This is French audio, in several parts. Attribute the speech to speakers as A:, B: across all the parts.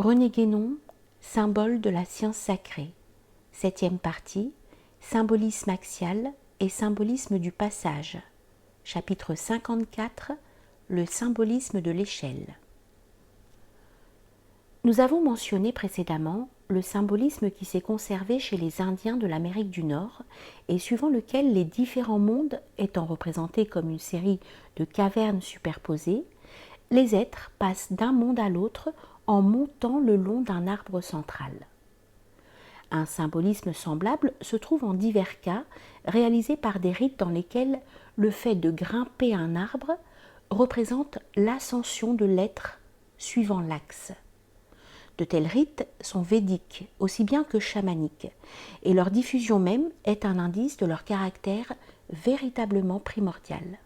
A: René Guénon, symbole de la science sacrée. 7e partie, symbolisme axial et symbolisme du passage. Chapitre 54, le symbolisme de l'échelle. Nous avons mentionné précédemment le symbolisme qui s'est conservé chez les Indiens de l'Amérique du Nord et suivant lequel les différents mondes étant représentés comme une série de cavernes superposées, les êtres passent d'un monde à l'autre en montant le long d'un arbre central. Un symbolisme semblable se trouve en divers cas réalisés par des rites dans lesquels le fait de grimper un arbre représente l'ascension de l'être suivant l'axe. De tels rites sont védiques aussi bien que chamaniques, et leur diffusion même est un indice de leur caractère véritablement primordial.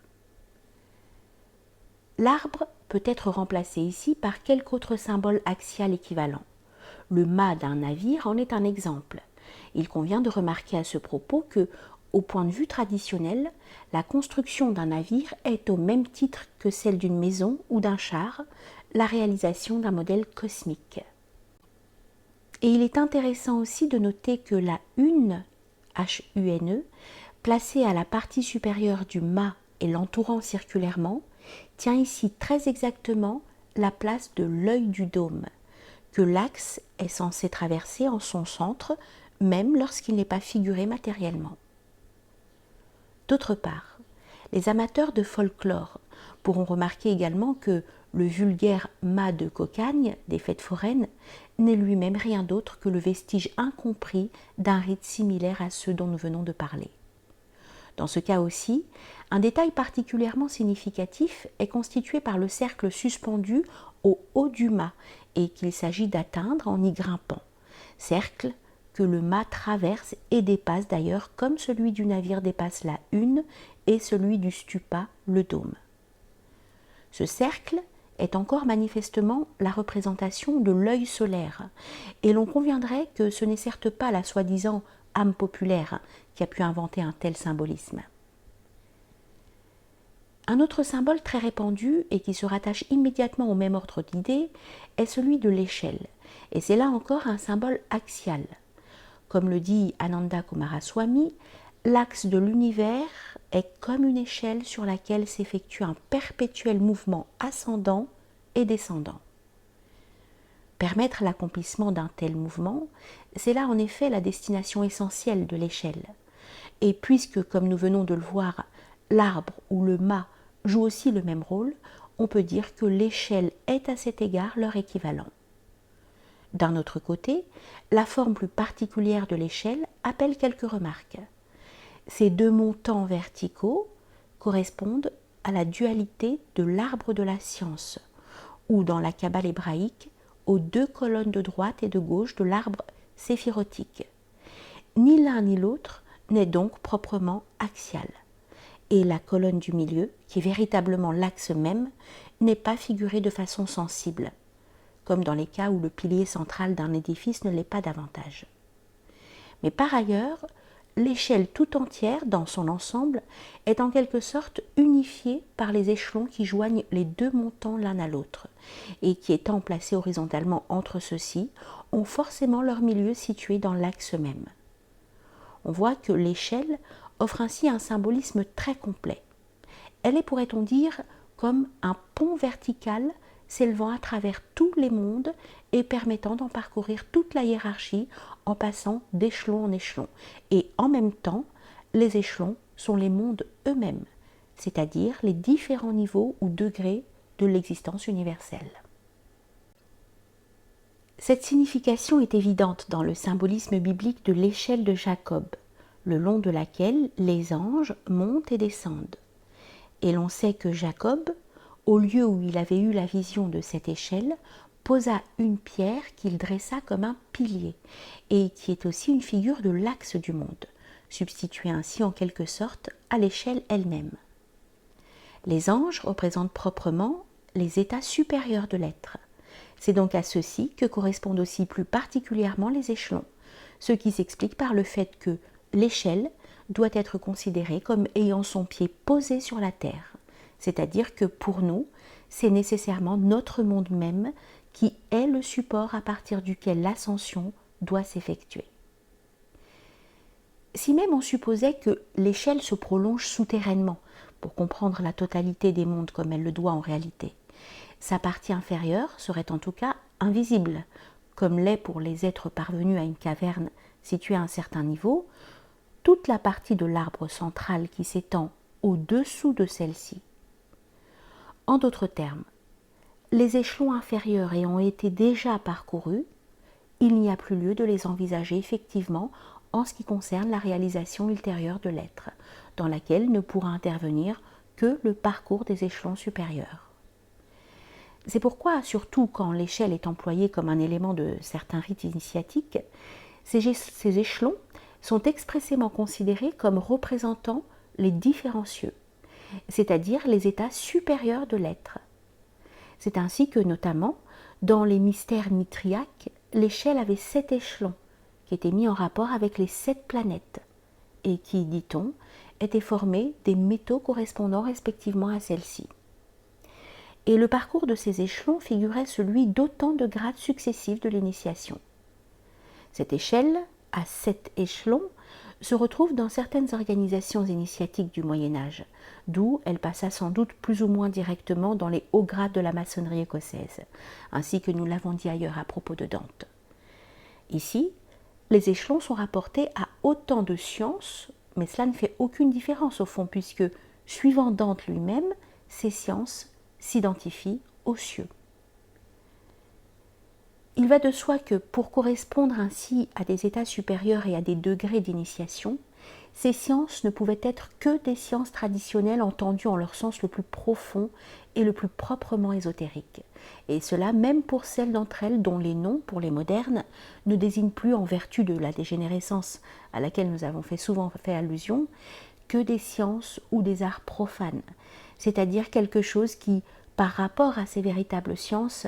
A: L'arbre peut être remplacé ici par quelque autre symbole axial équivalent. Le mât d'un navire en est un exemple. Il convient de remarquer à ce propos que, au point de vue traditionnel, la construction d'un navire est au même titre que celle d'une maison ou d'un char, la réalisation d'un modèle cosmique. Et il est intéressant aussi de noter que la hune, H-U-N-E, placée à la partie supérieure du mât et l'entourant circulairement, tient ici très exactement la place de l'œil du dôme, que l'axe est censé traverser en son centre, même lorsqu'il n'est pas figuré matériellement. D'autre part, les amateurs de folklore pourront remarquer également que le vulgaire mât de cocagne des fêtes foraines n'est lui-même rien d'autre que le vestige incompris d'un rite similaire à ceux dont nous venons de parler. Dans ce cas aussi, un détail particulièrement significatif est constitué par le cercle suspendu au haut du mât et qu'il s'agit d'atteindre en y grimpant, cercle que le mât traverse et dépasse d'ailleurs comme celui du navire dépasse la hune et celui du stupa, le dôme. Ce cercle est encore manifestement la représentation de l'œil solaire, et l'on conviendrait que ce n'est certes pas la soi-disant âme populaire qui a pu inventer un tel symbolisme. Un autre symbole très répandu et qui se rattache immédiatement au même ordre d'idées est celui de l'échelle, et c'est là encore un symbole axial. Comme le dit Ananda Coomaraswamy, l'axe de l'univers est comme une échelle sur laquelle s'effectue un perpétuel mouvement ascendant et descendant. Permettre l'accomplissement d'un tel mouvement, c'est là en effet la destination essentielle de l'échelle. Et puisque, comme nous venons de le voir, l'arbre ou le mât joue aussi le même rôle, on peut dire que l'échelle est à cet égard leur équivalent. D'un autre côté, la forme plus particulière de l'échelle appelle quelques remarques. Ces deux montants verticaux correspondent à la dualité de l'arbre de la science, ou dans la Kabbale hébraïque, aux deux colonnes de droite et de gauche de l'arbre séphirotique. Ni l'un ni l'autre n'est donc proprement axial, et la colonne du milieu, qui est véritablement l'axe même, n'est pas figurée de façon sensible, comme dans les cas où le pilier central d'un édifice ne l'est pas davantage. Mais par ailleurs, l'échelle tout entière, dans son ensemble, est en quelque sorte unifiée par les échelons qui joignent les deux montants l'un à l'autre, et qui, étant placés horizontalement entre ceux-ci, ont forcément leur milieu situé dans l'axe même. On voit que l'échelle offre ainsi un symbolisme très complet. Elle est, pourrait-on dire, comme un pont vertical s'élevant à travers tous les mondes et permettant d'en parcourir toute la hiérarchie en passant d'échelon en échelon. Et en même temps, les échelons sont les mondes eux-mêmes, c'est-à-dire les différents niveaux ou degrés de l'existence universelle. Cette signification est évidente dans le symbolisme biblique de l'échelle de Jacob, le long de laquelle les anges montent et descendent. Et l'on sait que Jacob, au lieu où il avait eu la vision de cette échelle, posa une pierre qu'il dressa comme un pilier, et qui est aussi une figure de l'axe du monde, substituée ainsi en quelque sorte à l'échelle elle-même. Les anges représentent proprement les états supérieurs de l'être. C'est donc à ceux-ci que correspondent aussi plus particulièrement les échelons, ce qui s'explique par le fait que l'échelle doit être considérée comme ayant son pied posé sur la terre, c'est-à-dire que pour nous, c'est nécessairement notre monde même qui est le support à partir duquel l'ascension doit s'effectuer. Si même on supposait que l'échelle se prolonge souterrainement pour comprendre la totalité des mondes comme elle le doit en réalité, sa partie inférieure serait en tout cas invisible, comme l'est pour les êtres parvenus à une caverne située à un certain niveau, toute la partie de l'arbre central qui s'étend au-dessous de celle-ci. En d'autres termes, les échelons inférieurs ayant été déjà parcourus, il n'y a plus lieu de les envisager effectivement en ce qui concerne la réalisation ultérieure de l'être, dans laquelle ne pourra intervenir que le parcours des échelons supérieurs. C'est pourquoi, surtout quand l'échelle est employée comme un élément de certains rites initiatiques, ces échelons sont expressément considérés comme représentant les différents cieux, c'est-à-dire les états supérieurs de l'être. C'est ainsi que, notamment, dans les mystères mitriaques, l'échelle avait 7 échelons qui étaient mis en rapport avec les 7 planètes et qui, dit-on, étaient formés des métaux correspondant respectivement à celles-ci. Et le parcours de ces échelons figurait celui d'autant de grades successifs de l'initiation. Cette échelle, à 7 échelons, se retrouve dans certaines organisations initiatiques du Moyen-Âge, d'où elle passa sans doute plus ou moins directement dans les hauts grades de la maçonnerie écossaise, ainsi que nous l'avons dit ailleurs à propos de Dante. Ici, les échelons sont rapportés à autant de sciences, mais cela ne fait aucune différence au fond, puisque, suivant Dante lui-même, ces sciences s'identifient aux cieux. Il va de soi que pour correspondre ainsi à des états supérieurs et à des degrés d'initiation, ces sciences ne pouvaient être que des sciences traditionnelles entendues en leur sens le plus profond et le plus proprement ésotérique. Et cela même pour celles d'entre elles dont les noms, pour les modernes, ne désignent plus en vertu de la dégénérescence à laquelle nous avons souvent fait allusion, que des sciences ou des arts profanes, c'est-à-dire quelque chose qui, par rapport à ces véritables sciences,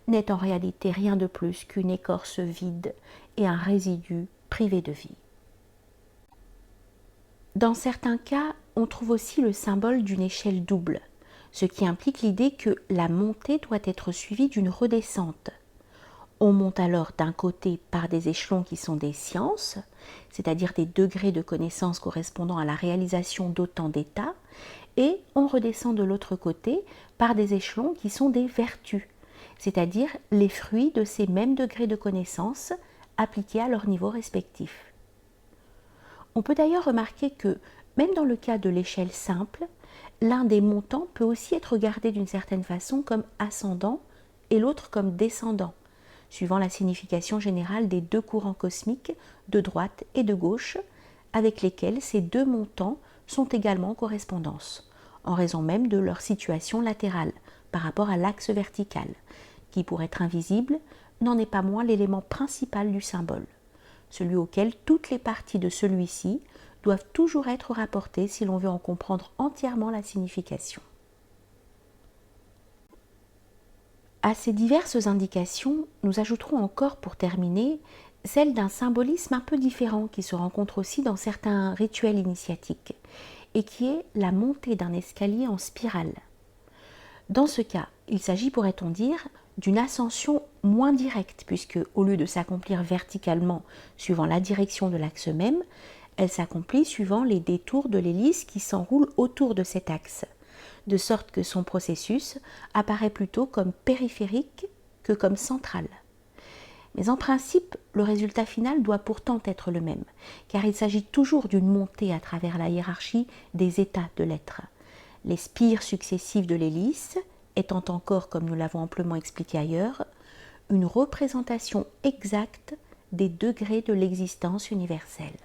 A: n'est en réalité rien de plus qu'une écorce vide et un résidu privé de vie. Dans certains cas, on trouve aussi le symbole d'une échelle double, ce qui implique l'idée que la montée doit être suivie d'une redescente. On monte alors d'un côté par des échelons qui sont des sciences, c'est-à-dire des degrés de connaissance correspondant à la réalisation d'autant d'états, et on redescend de l'autre côté par des échelons qui sont des vertus, c'est-à-dire les fruits de ces mêmes degrés de connaissance appliqués à leur niveau respectif. On peut d'ailleurs remarquer que, même dans le cas de l'échelle simple, l'un des montants peut aussi être regardé d'une certaine façon comme ascendant et l'autre comme descendant, suivant la signification générale des deux courants cosmiques de droite et de gauche, avec lesquels ces deux montants sont également en correspondance, en raison même de leur situation latérale par rapport à l'axe vertical, qui, pour être invisible, n'en est pas moins l'élément principal du symbole, celui auquel toutes les parties de celui-ci doivent toujours être rapportées si l'on veut en comprendre entièrement la signification. À ces diverses indications, nous ajouterons encore pour terminer celle d'un symbolisme un peu différent qui se rencontre aussi dans certains rituels initiatiques et qui est la montée d'un escalier en spirale. Dans ce cas, il s'agit, pourrait-on dire, d'une ascension moins directe, puisque au lieu de s'accomplir verticalement suivant la direction de l'axe même, elle s'accomplit suivant les détours de l'hélice qui s'enroule autour de cet axe, de sorte que son processus apparaît plutôt comme périphérique que comme central. Mais en principe, le résultat final doit pourtant être le même, car il s'agit toujours d'une montée à travers la hiérarchie des états de l'être. Les spires successives de l'hélice étant encore, comme nous l'avons amplement expliqué ailleurs, une représentation exacte des degrés de l'existence universelle.